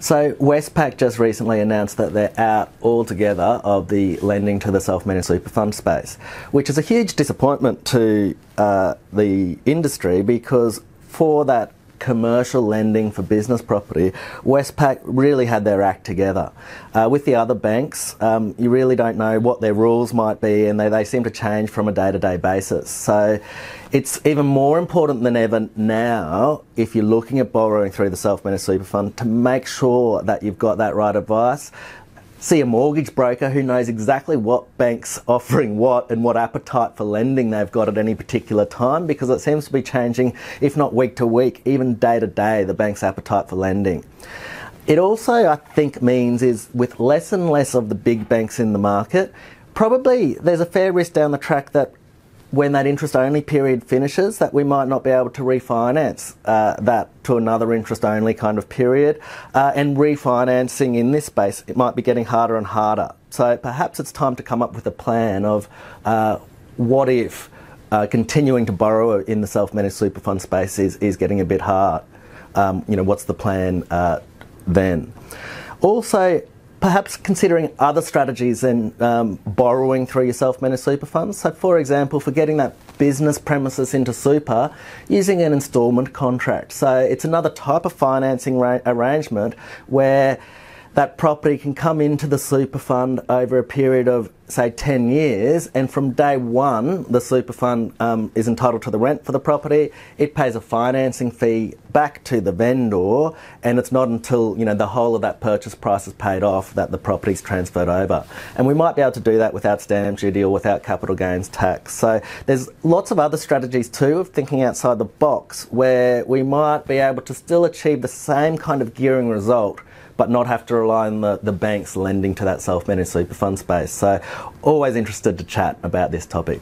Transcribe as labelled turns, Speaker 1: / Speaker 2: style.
Speaker 1: So Westpac just recently announced that they're out altogether of the lending to the self-managed super fund space, which is a huge disappointment to the industry, because for that commercial lending for business property, Westpac really had their act together. With the other banks, you really don't know what their rules might be, and they seem to change from a day-to-day basis. So it's even more important than ever now, if you're looking at borrowing through the self-managed super fund, to make sure that you've got that right advice. See a mortgage broker who knows exactly what bank's offering what and what appetite for lending they've got at any particular time, because it seems to be changing, if not week to week, even day to day, the bank's appetite for lending. It also, I think, means is with less and less of the big banks in the market, probably there's a fair risk down the track that when that interest-only period finishes, that we might not be able to refinance that to another interest-only kind of period. And refinancing in this space, it might be getting harder and harder. So perhaps it's time to come up with a plan of what if continuing to borrow in the self-managed super fund space is getting a bit hard. What's the plan then? Also, perhaps considering other strategies than borrowing through your self-managed super funds. So, for example, for getting that business premises into super, using an instalment contract. So it's another type of financing arrangement where that property can come into the super fund over a period of, say, 10 years, and from day one, the super fund is entitled to the rent for the property. It pays a financing fee back to the vendor, and it's not until the whole of that purchase price is paid off that the property's transferred over. And we might be able to do that without stamp duty or without capital gains tax. So there's lots of other strategies too of thinking outside the box, where we might be able to still achieve the same kind of gearing result, but not have to rely on the banks lending to that self-managed super fund space. So always interested to chat about this topic.